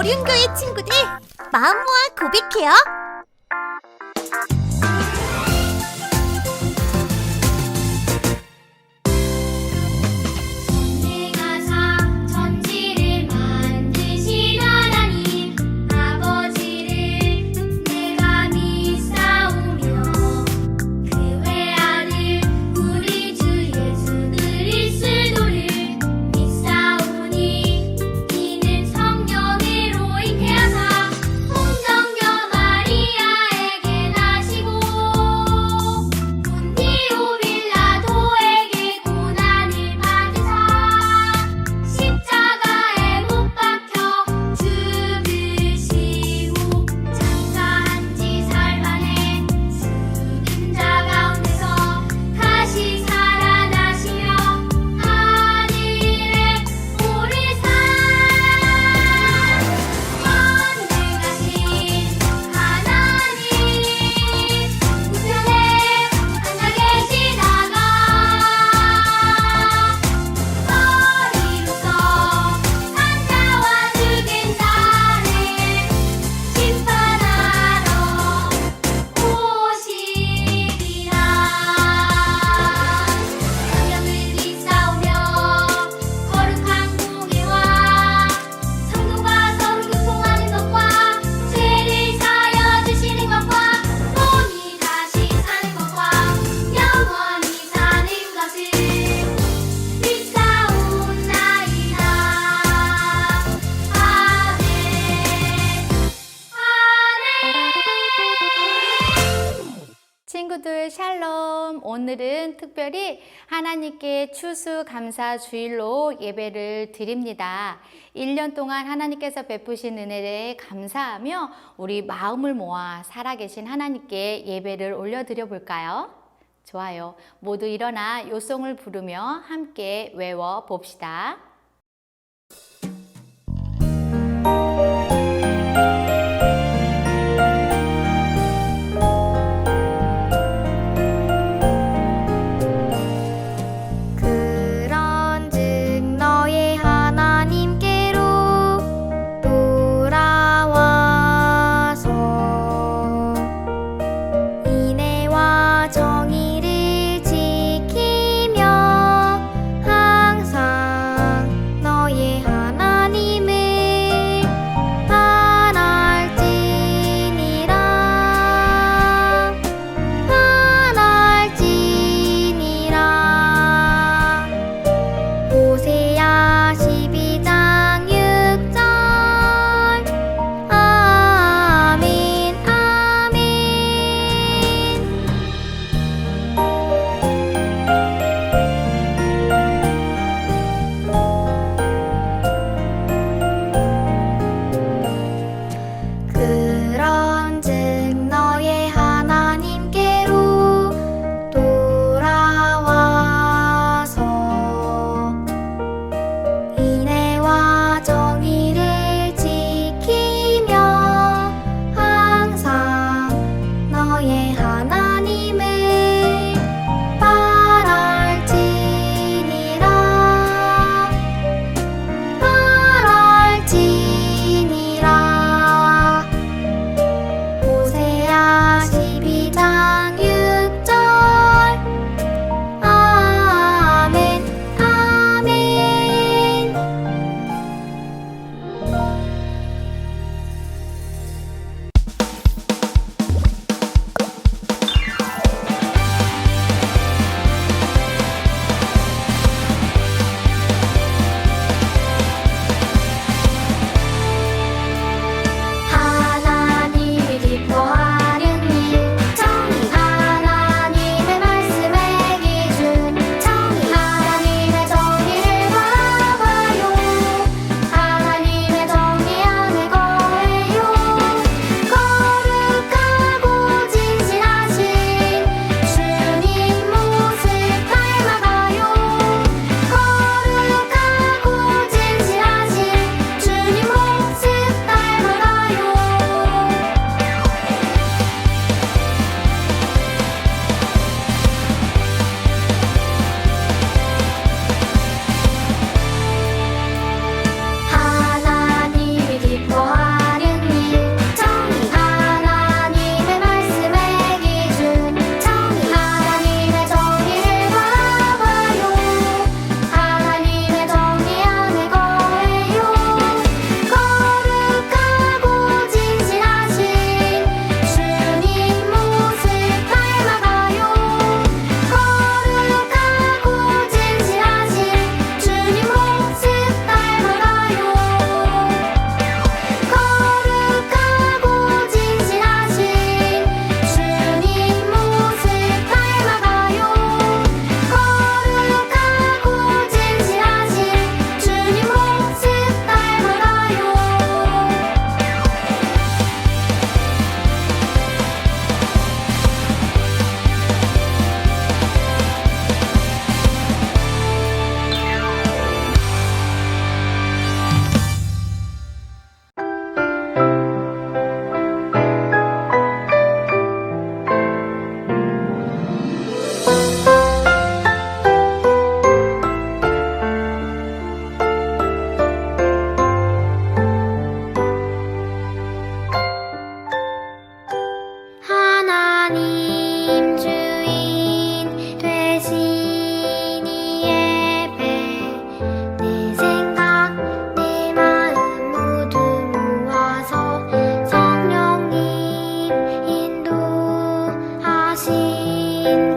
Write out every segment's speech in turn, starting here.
어륜교회 친구들, 마음 모아 고백해요. 친구들 샬롬. 오늘은 특별히 하나님께 추수감사 주일로 예배를 드립니다. 1년 동안 하나님께서 베푸신 은혜에 감사하며 우리 마음을 모아 살아계신 하나님께 예배를 올려드려 볼까요? 좋아요. 모두 일어나 요송을 부르며 함께 외워 봅시다. 정의를 지키며 항상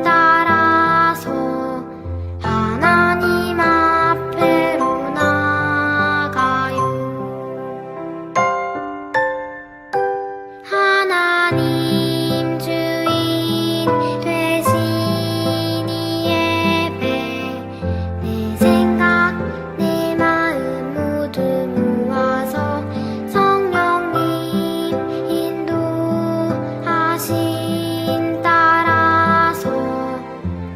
따라서 하나님 앞으로 나가요. 하나님 주인 되신 이 예배 내 생각 내 마음 모두 모아서 성령님 인도하신 따라서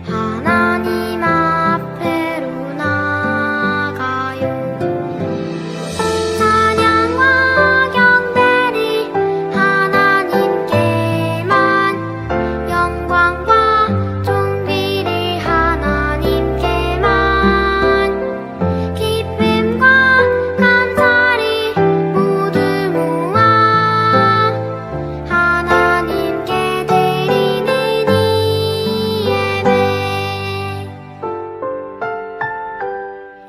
하나님 앞으로 나가요. 찬양과 경배를 하나님께만 영광과 존귀를 하나님께만 기쁨과 감사를 모두 모아 하나님께 드리는 이 예배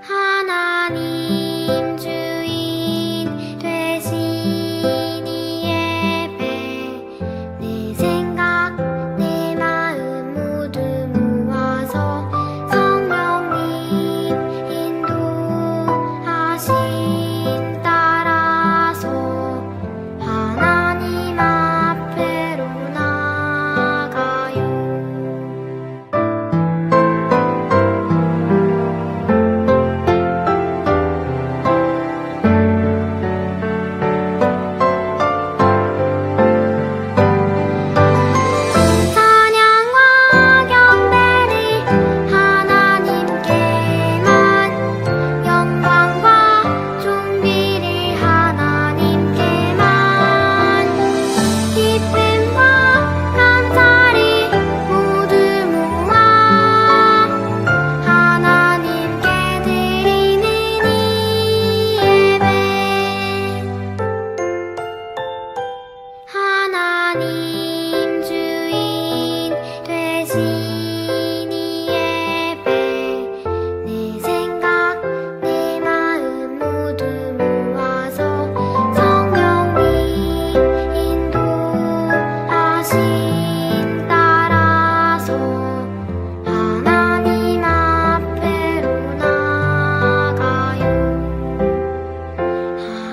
하나님 주인 되신 이 예배 내 생각 내 마음 모두 모아서 성령님 인도하신 따라서 하나님 앞으로 나가요. 찬양과 경배를 하나님께만 영광과 존귀를 하나님께만 기쁨과 감사를 모두 모아 하나님께 드리는 이 예배 하나님 주인 되신 이 예배 내 생각 내 마음 모두 모아서 성령님 인도하신 따라서 하나님 앞으로 나가요.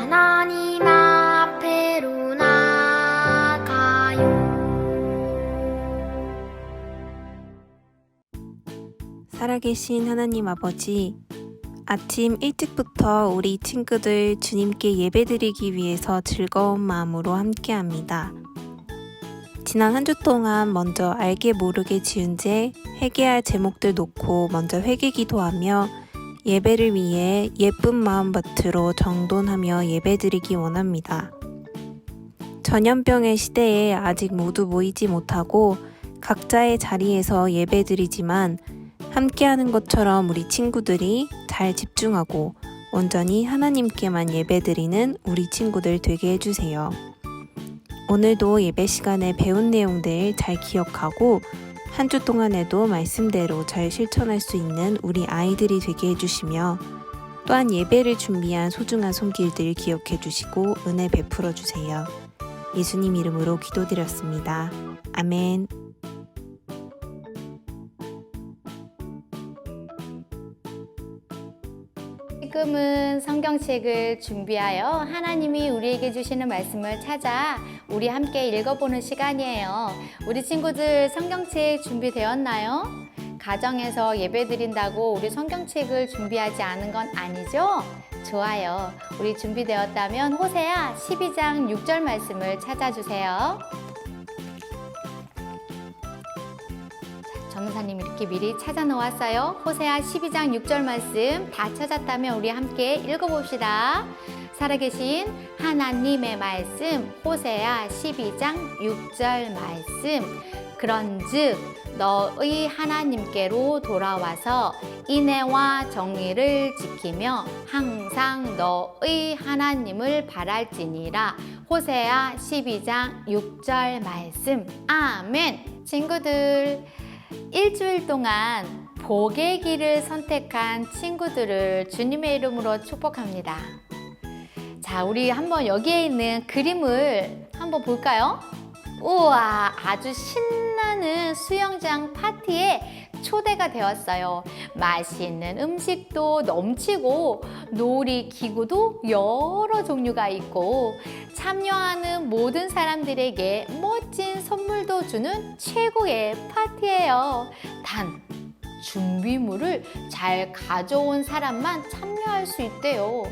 하나님 앞으로 나가요. 살아계신 하나님 아버지, 아침 일찍부터 우리 친구들 주님께 예배드리기 위해서 즐거운 마음으로 함께합니다. 지난 한 주 동안 먼저 알게 모르게 지은 죄, 회개할 제목들 놓고 먼저 회개 기도하며 예배를 위해 예쁜 마음밭으로 정돈하며 예배드리기 원합니다. 전염병의 시대에 아직 모두 모이지 못하고 각자의 자리에서 예배드리지만 함께하는 것처럼 우리 친구들이 잘 집중하고 온전히 하나님께만 예배드리는 우리 친구들 되게 해주세요. 오늘도 예배 시간에 배운 내용들 잘 기억하고 한 주 동안에도 말씀대로 잘 실천할 수 있는 우리 아이들이 되게 해주시며 또한 예배를 준비한 소중한 손길들 기억해 주시고 은혜 베풀어 주세요. 예수님 이름으로 기도드렸습니다. 아멘. 지금은 성경책을 준비하여 하나님이 우리에게 주시는 말씀을 찾아 우리 함께 읽어보는 시간이에요. 우리 친구들 성경책 준비되었나요? 가정에서 예배 드린다고 우리 성경책을 준비하지 않은 건 아니죠? 좋아요. 우리 준비되었다면 호세아 12장 6절 말씀을 찾아주세요. 전도사님 이렇게 미리 찾아 놓았어요. 호세아 12장 6절 말씀 다 찾았다면 우리 함께 읽어봅시다. 살아계신 하나님의 말씀 호세아 12장 6절 말씀 그런즉 너의 하나님께로 돌아와서 인애와 정의를 지키며 항상 너의 하나님을 바랄지니라. 호세아 12장 6절 말씀. 아멘. 친구들, 일주일 동안 복의 길을 선택한 친구들을 주님의 이름으로 축복합니다. 자, 우리 한번 여기에 있는 그림을 한번 볼까요? 우와, 아주 신나는 신나는 수영장 파티에 초대가 되었어요. 맛있는 음식도 넘치고 놀이기구도 여러 종류가 있고 참여하는 모든 사람들에게 멋진 선물도 주는 최고의 파티예요. 단, 준비물을 잘 가져온 사람만 참여할 수 있대요.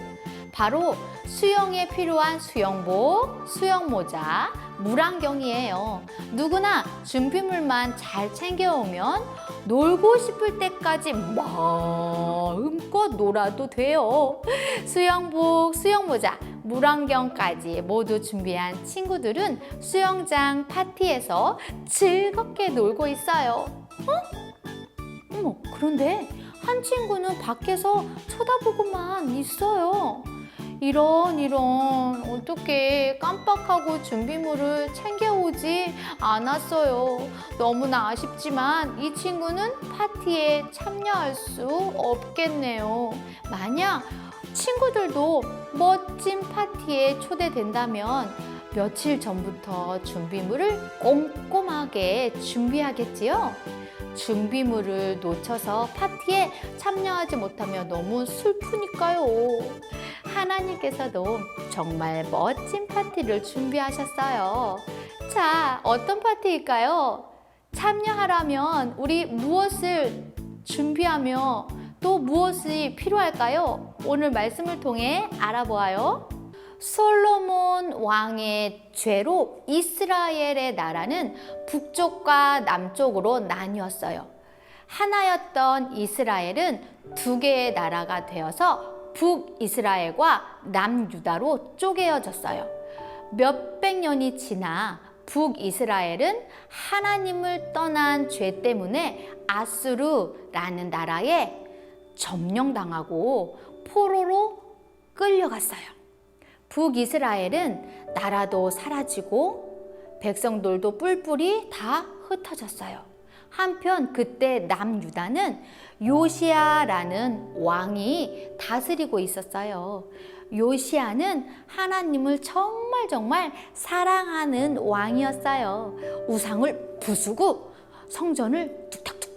바로 수영에 필요한 수영복, 수영모자, 물안경이에요. 누구나 준비물만 잘 챙겨오면 놀고 싶을 때까지 마음껏 놀아도 돼요. 수영복, 수영모자, 물안경까지 모두 준비한 친구들은 수영장 파티에서 즐겁게 놀고 있어요. 어머, 그런데 한 친구는 밖에서 쳐다보고만 있어요. 이런 어떻게 깜빡하고 준비물을 챙겨오지 않았어요. 너무나 아쉽지만 이 친구는 파티에 참여할 수 없겠네요. 만약 친구들도 멋진 파티에 초대된다면 며칠 전부터 준비물을 꼼꼼하게 준비하겠지요. 준비물을 놓쳐서 파티에 참여하지 못하면 너무 슬프니까요. 하나님께서도 정말 멋진 파티를 준비하셨어요. 자, 어떤 파티일까요? 참여하려면 우리 무엇을 준비하며 또 무엇이 필요할까요? 오늘 말씀을 통해 알아보아요. 솔로몬 왕의 죄로 이스라엘의 나라는 북쪽과 남쪽으로 나뉘었어요. 하나였던 이스라엘은 두 개의 나라가 되어서 북이스라엘과 남유다로 쪼개어졌어요. 몇백 년이 지나 북이스라엘은 하나님을 떠난 죄 때문에 아수르라는 나라에 점령당하고 포로로 끌려갔어요. 북이스라엘은 나라도 사라지고 백성들도 뿔뿔이 다 흩어졌어요. 한편 그때 남유다는 요시야라는 왕이 다스리고 있었어요. 요시야는 하나님을 정말 사랑하는 왕이었어요. 우상을 부수고 성전을 뚝딱뚝딱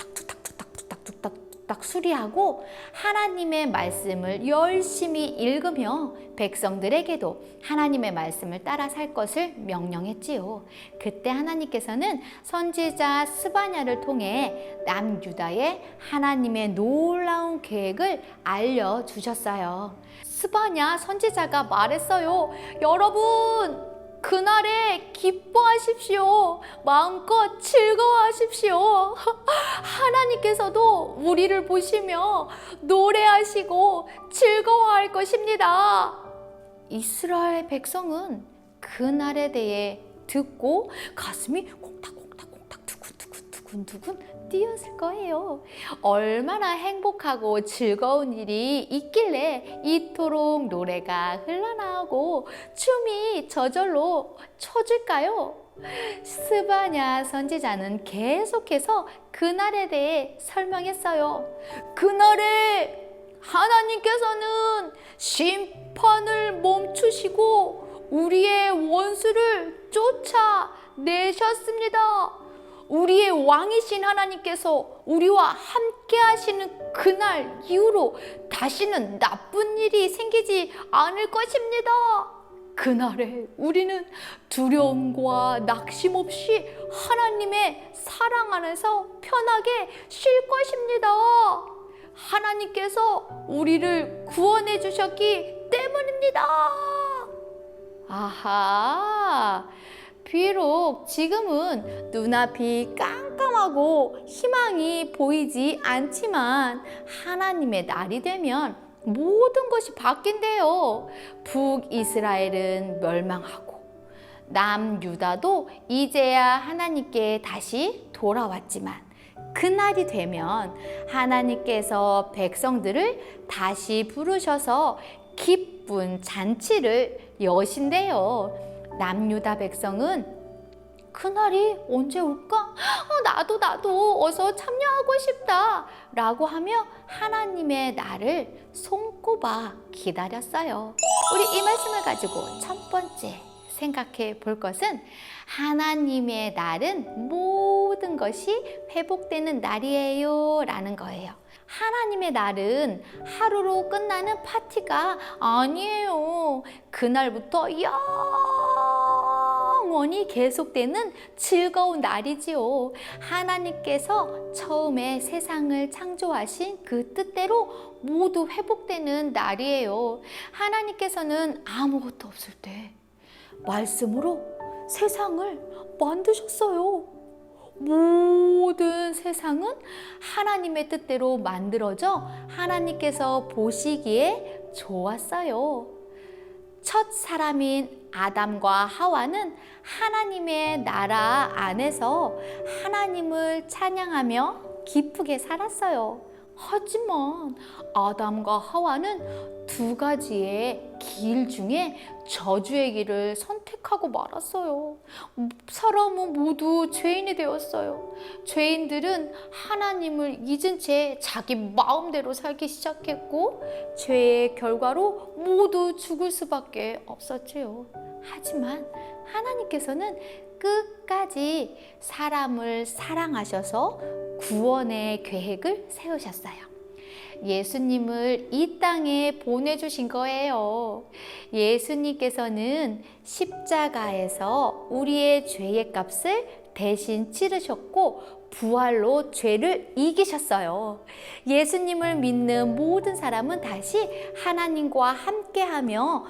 수리하고 하나님의 말씀을 열심히 읽으며 백성들에게도 하나님의 말씀을 따라 살 것을 명령했지요. 그때 하나님께서는 선지자 스바냐를 통해 남유다에 하나님의 놀라운 계획을 알려주셨어요. 스바냐 선지자가 말했어요. 여러분, 그날에 기뻐하십시오. 마음껏 즐거워하십시오. 하나님께서도 우리를 보시며 노래하시고 즐거워할 것입니다. 이스라엘 백성은 그날에 대해 듣고 가슴이 콩닥콩닥콩닥 두근두근 뛰었을 거예요. 얼마나 행복하고 즐거운 일이 있길래 이토록 노래가 흘러나오고 춤이 저절로 춰질까요? 스바냐 선지자는 계속해서 그날에 대해 설명했어요. 그날에 하나님께서는 심판을 멈추시고 우리의 원수를 쫓아내셨습니다. 우리의 왕이신 하나님께서 우리와 함께 하시는 그날 이후로 다시는 나쁜 일이 생기지 않을 것입니다. 그날에 우리는 두려움과 낙심 없이 하나님의 사랑 안에서 편하게 쉴 것입니다. 하나님께서 우리를 구원해 주셨기 때문입니다. 아하, 비록 지금은 눈앞이 깜깜하고 희망이 보이지 않지만 하나님의 날이 되면 모든 것이 바뀐대요. 북이스라엘은 멸망하고 남유다도 이제야 하나님께 다시 돌아왔지만 그날이 되면 하나님께서 백성들을 다시 부르셔서 기쁜 잔치를 여신대요. 남유다 백성은 그날이 언제 올까? 나도 어서 참여하고 싶다 라고 하며 하나님의 날을 손꼽아 기다렸어요. 우리 이 말씀을 가지고 첫 번째 생각해 볼 것은 하나님의 날은 모든 것이 회복되는 날이에요 라는 거예요. 하나님의 날은 하루로 끝나는 파티가 아니에요. 그날부터 영원히 계속되는 즐거운 날이지요. 하나님께서 처음에 세상을 창조하신 그 뜻대로 모두 회복되는 날이에요. 하나님께서는 아무것도 없을 때 말씀으로 세상을 만드셨어요. 모든 세상은 하나님의 뜻대로 만들어져 하나님께서 보시기에 좋았어요. 첫 사람인 아담과 하와는 하나님의 나라 안에서 하나님을 찬양하며 기쁘게 살았어요. 하지만 아담과 하와는 두 가지의 길 중에 저주의 길을 선택하고 말았어요. 사람은 모두 죄인이 되었어요. 죄인들은 하나님을 잊은 채 자기 마음대로 살기 시작했고 죄의 결과로 모두 죽을 수밖에 없었지요. 하지만 하나님께서는 끝까지 사람을 사랑하셔서 구원의 계획을 세우셨어요. 예수님을 이 땅에 보내주신 거예요. 예수님께서는 십자가에서 우리의 죄의 값을 대신 치르셨고 부활로 죄를 이기셨어요. 예수님을 믿는 모든 사람은 다시 하나님과 함께하며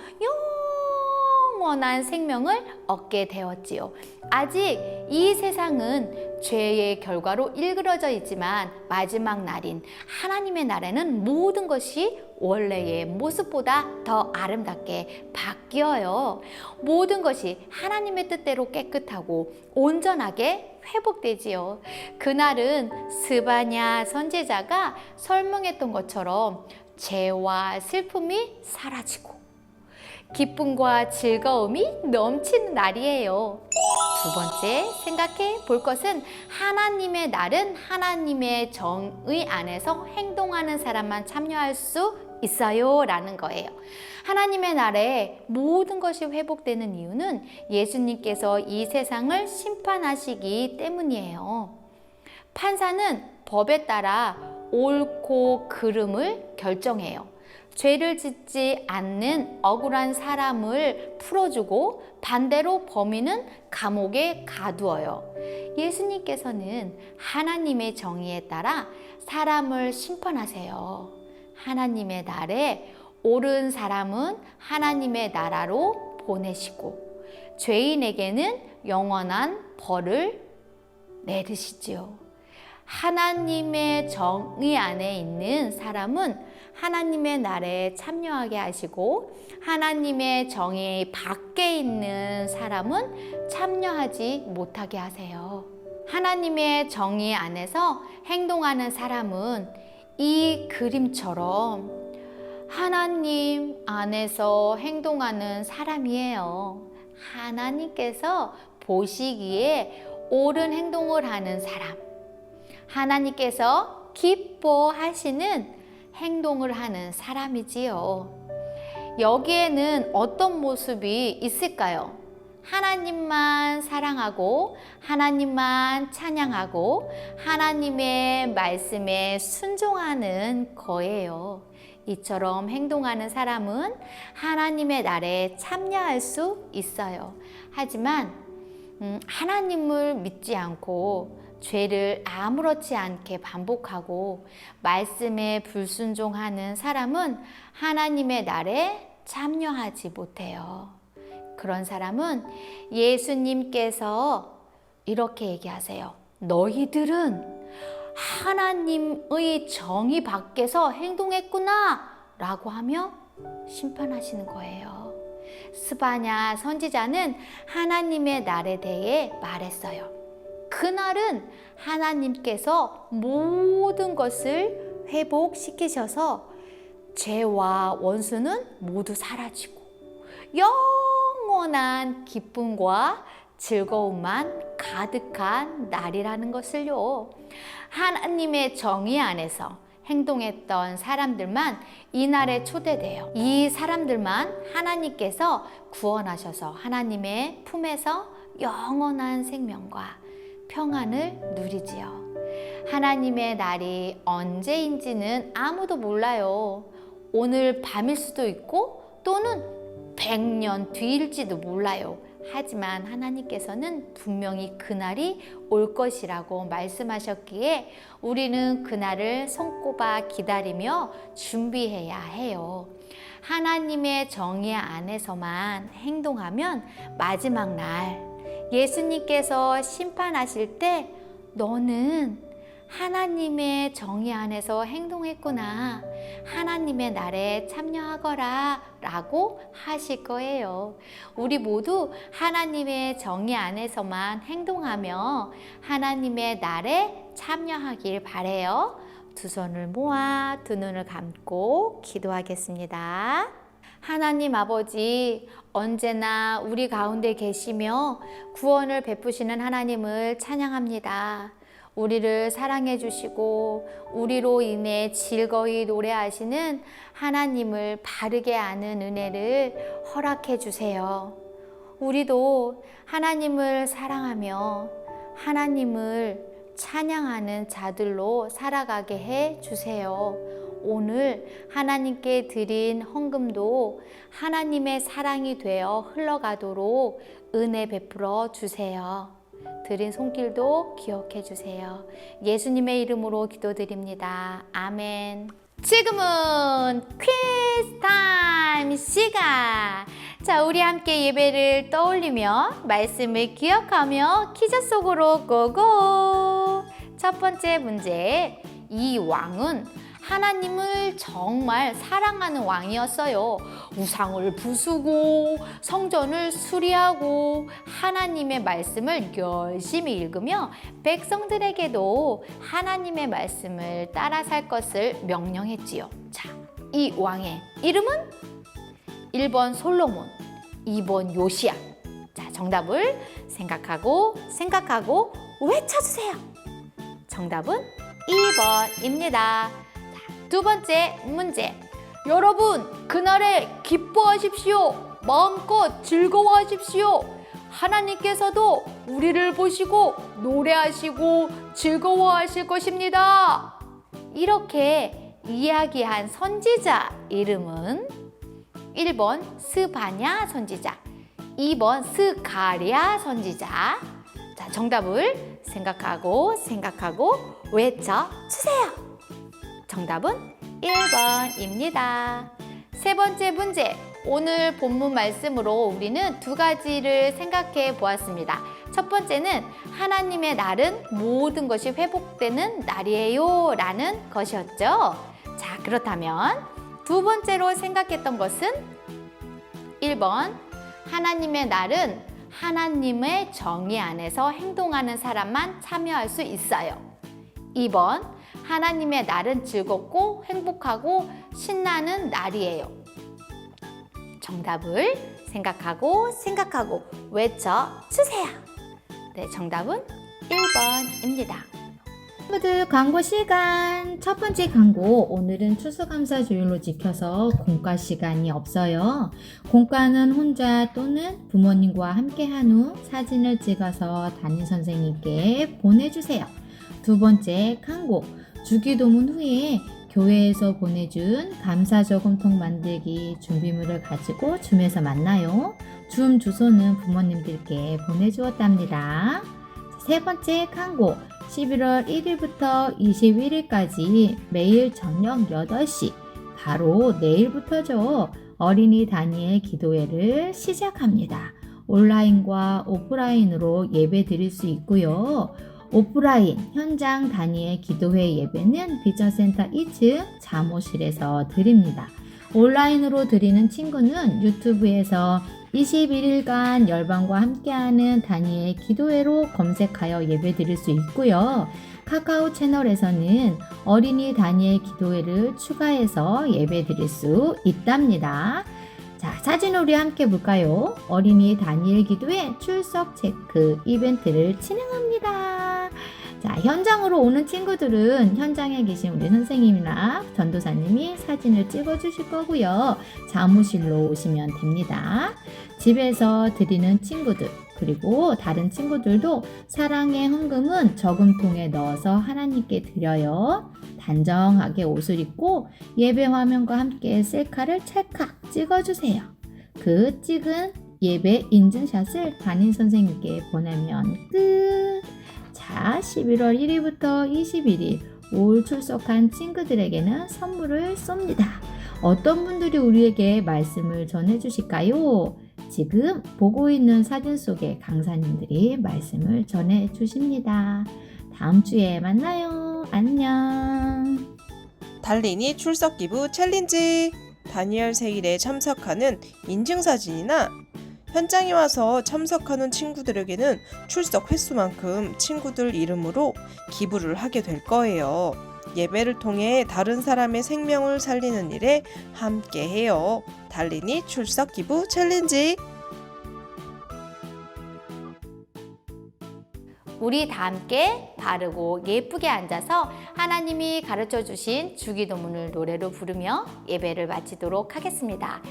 영원한 생명을 얻게 되었지요. 아직 이 세상은 죄의 결과로 일그러져 있지만 마지막 날인 하나님의 날에는 모든 것이 원래의 모습보다 더 아름답게 바뀌어요. 모든 것이 하나님의 뜻대로 깨끗하고 온전하게 회복되지요. 그날은 스바냐 선지자가 설명했던 것처럼 죄와 슬픔이 사라지고 기쁨과 즐거움이 넘치는 날이에요. 두 번째 생각해 볼 것은 하나님의 날은 하나님의 정의 안에서 행동하는 사람만 참여할 수 있어요 라는 거예요. 하나님의 날에 모든 것이 회복되는 이유는 예수님께서 이 세상을 심판하시기 때문이에요. 판사는 법에 따라 옳고 그름을 결정해요. 죄를 짓지 않는 억울한 사람을 풀어주고 반대로 범인은 감옥에 가두어요. 예수님께서는 하나님의 정의에 따라 사람을 심판하세요. 하나님의 날에 옳은 사람은 하나님의 나라로 보내시고 죄인에게는 영원한 벌을 내리시지요. 하나님의 정의 안에 있는 사람은 하나님의 날에 참여하게 하시고 하나님의 정의 밖에 있는 사람은 참여하지 못하게 하세요. 하나님의 정의 안에서 행동하는 사람은 이 그림처럼 하나님 안에서 행동하는 사람이에요. 하나님께서 보시기에 옳은 행동을 하는 사람, 하나님께서 기뻐하시는 행동을 하는 사람이지요. 여기에는 어떤 모습이 있을까요? 하나님만 사랑하고 하나님만 찬양하고 하나님의 말씀에 순종하는 거예요. 이처럼 행동하는 사람은 하나님의 날에 참여할 수 있어요. 하지만 하나님을 믿지 않고 죄를 아무렇지 않게 반복하고 말씀에 불순종하는 사람은 하나님의 날에 참여하지 못해요. 그런 사람은 예수님께서 이렇게 얘기하세요. 너희들은 하나님의 정의 밖에서 행동했구나 라고 하며 심판하시는 거예요. 스바냐 선지자는 하나님의 날에 대해 말했어요. 그날은 하나님께서 모든 것을 회복시키셔서 죄와 원수는 모두 사라지고 영원한 기쁨과 즐거움만 가득한 날이라는 것을요. 하나님의 정의 안에서 행동했던 사람들만 이날에 초대돼요. 이 사람들만 하나님께서 구원하셔서 하나님의 품에서 영원한 생명과 평안을 누리지요. 하나님의 날이 언제인지는 아무도 몰라요. 오늘 밤일 수도 있고 또는 100년 뒤일지도 몰라요. 하지만 하나님께서는 분명히 그날이 올 것이라고 말씀하셨기에 우리는 그날을 손꼽아 기다리며 준비해야 해요. 하나님의 정의 안에서만 행동하면 마지막 날 예수님께서 심판하실 때 너는 하나님의 정의 안에서 행동했구나. 하나님의 날에 참여하거라 라고 하실 거예요. 우리 모두 하나님의 정의 안에서만 행동하며 하나님의 날에 참여하길 바래요. 두 손을 모아 두 눈을 감고 기도하겠습니다. 하나님 아버지, 언제나 우리 가운데 계시며 구원을 베푸시는 하나님을 찬양합니다. 우리를 사랑해 주시고 우리로 인해 즐거이 노래하시는 하나님을 바르게 아는 은혜를 허락해 주세요. 우리도 하나님을 사랑하며 하나님을 찬양하는 자들로 살아가게 해 주세요. 오늘 하나님께 드린 헌금도 하나님의 사랑이 되어 흘러가도록 은혜 베풀어 주세요. 드린 손길도 기억해 주세요. 예수님의 이름으로 기도드립니다. 아멘. 지금은 퀴즈 타임 시간. 자, 우리 함께 예배를 떠올리며 말씀을 기억하며 퀴즈 속으로 고고. 첫 번째 문제. 이 왕은 하나님을 정말 사랑하는 왕이었어요. 우상을 부수고 성전을 수리하고 하나님의 말씀을 열심히 읽으며 백성들에게도 하나님의 말씀을 따라 살 것을 명령했지요. 자, 이 왕의 이름은 1번 솔로몬, 2번 요시야. 자, 정답을 생각하고 외쳐주세요. 정답은 2번입니다. 두 번째 문제. 여러분, 그날에 기뻐하십시오. 마음껏 즐거워하십시오. 하나님께서도 우리를 보시고 노래하시고 즐거워하실 것입니다. 이렇게 이야기한 선지자 이름은 1번 스바냐 선지자, 2번 스가랴 선지자. 자, 정답을 생각하고 외쳐주세요. 정답은 1번입니다. 세 번째 문제. 오늘 본문 말씀으로 우리는 두 가지를 생각해 보았습니다. 첫 번째는 하나님의 날은 모든 것이 회복되는 날이에요 라는 것이었죠. 자, 그렇다면 두 번째로 생각했던 것은 1번 하나님의 날은 하나님의 정의 안에서 행동하는 사람만 참여할 수 있어요. 2번 하나님의 날은 즐겁고 행복하고 신나는 날이에요. 정답을 생각하고 외쳐주세요. 네, 정답은 1번입니다. 친구들, 광고 시간. 첫 번째 광고. 오늘은 추수감사주일로 지켜서 공과 시간이 없어요. 공과는 혼자 또는 부모님과 함께 한 후 사진을 찍어서 담임 선생님께 보내주세요. 두 번째 광고. 주기도문 후에 교회에서 보내준 감사저금통 만들기 준비물을 가지고 줌에서 만나요. 줌 주소는 부모님들께 보내주었답니다. 세 번째 광고. 11월 1일부터 21일까지 매일 저녁 8시, 바로 내일부터죠. 어린이 다니엘 기도회를 시작합니다. 온라인과 오프라인으로 예배 드릴 수 있고요. 오프라인 현장 다니엘 기도회 예배는 비전센터 2층 사무실에서 드립니다. 온라인으로 드리는 친구는 유튜브에서 21일간 열방과 함께하는 다니엘 기도회로 검색하여 예배 드릴 수 있고요. 카카오 채널에서는 어린이 다니엘 기도회를 추가해서 예배 드릴 수 있답니다. 자, 사진 우리 함께 볼까요? 어린이 다니엘 기도회 출석 체크 이벤트를 진행합니다. 자, 현장으로 오는 친구들은 현장에 계신 우리 선생님이나 전도사님이 사진을 찍어 주실 거고요. 사무실로 오시면 됩니다. 집에서 드리는 친구들, 그리고 다른 친구들도 사랑의 헌금은 저금통에 넣어서 하나님께 드려요. 단정하게 옷을 입고 예배 화면과 함께 셀카를 찰칵 찍어주세요. 그 찍은 예배 인증샷을 담임 선생님께 보내면 끝! 자, 11월 1일부터 21일 올 출석한 친구들에게는 선물을 쏩니다. 어떤 분들이 우리에게 말씀을 전해주실까요? 지금 보고 있는 사진 속에 강사님들이 말씀을 전해주십니다. 다음 주에 만나요. 안녕. 달린이 출석 기부 챌린지. 다니엘 세일에 참석하는 인증사진이나 현장에 와서 참석하는 친구들에게는 출석 횟수만큼 친구들 이름으로 기부를 하게 될 거예요. 예배를 통해 다른 사람의 생명을 살리는 일에 함께해요. 달린이 출석 기부 챌린지. 우리 다 함께 바르고 예쁘게 앉아서 하나님이 가르쳐 주신 주기도문을 노래로 부르며 예배를 마치도록 하겠습니다.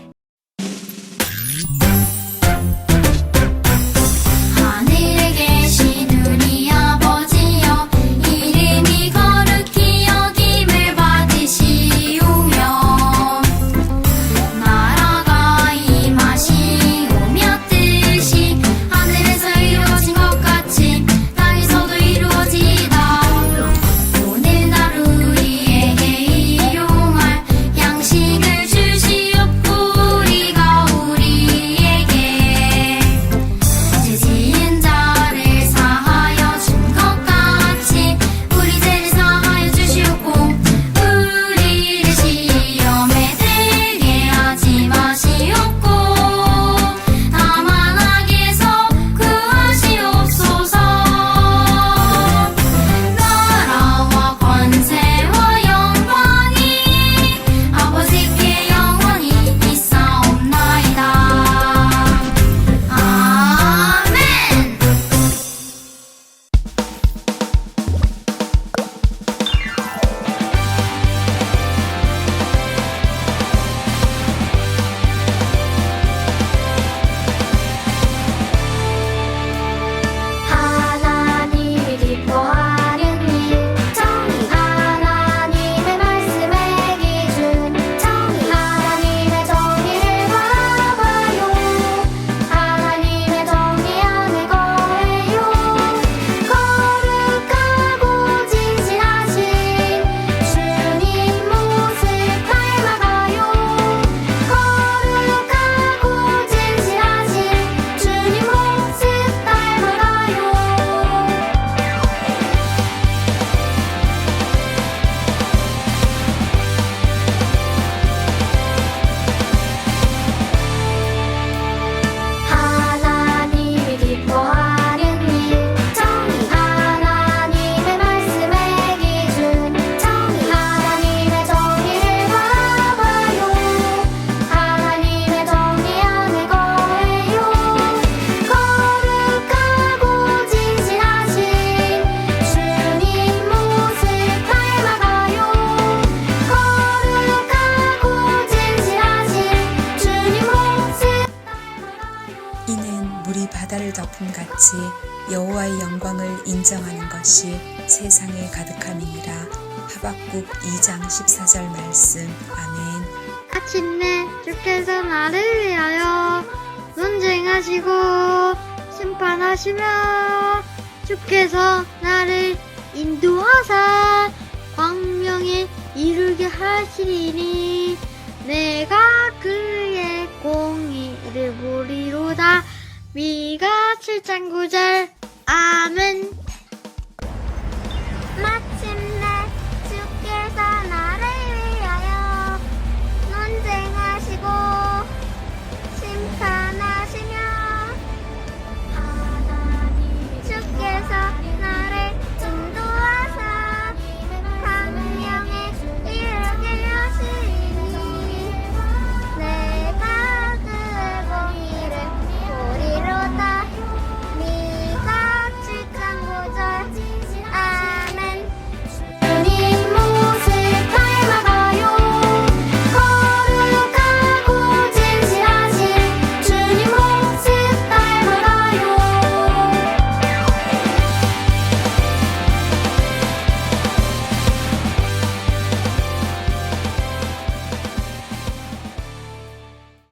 하늘에 계신 우리 아버지여 이름이 거룩히 여김을 받으시오며 나라가 임하시오며 뜻이 하늘에서 이루어진 것 같이 땅에서도 이루어지이다. 오늘 하루 우리에게 일용할 양식을 주시옵고 우리가 우리에게 죄 지은 자를 사하여 준 것 같이 우리 죄를 사하여 주시옵고 우리를 시험에 들게 하지 마시옵고 다만 악에서 구하시옵소서. 나라와 권세와 영광이 아버지께 영원히 있사옵나이다. 아멘. 하나님이 기뻐하는 일 정의 하나님의 말씀의 기준 정의 하나님의 정의를 바라봐요. 하나님의 정의 안에 거해요. 거룩하고 진실하신 주님 모습 닮아가요. 거룩하고 진실하신 주님 모습 닮아가요. 하나님이 기뻐하는 일 정의 하나님의 말씀의 기준 정의 하나님의 정의를 바라봐요. 하나님의 정의 안에 거해요. 거룩하고 진실하신 주님 모습 닮아가요. 거룩하고 진실하신 주님 모습 닮아가요. 이는 물이 바다를 덮음같이 여호와의 영광을 인정하는 것이 세상에 가득함이니라. 하박국 2장 14절 말씀. 아멘. 마침내 주께서 나를 위하여 논쟁하시고 심판하시며 주께서 나를 인도하사 광명에 이르게 하시리니 내가 그의 공의를 보리로다. 미가 7장 9절. 아멘.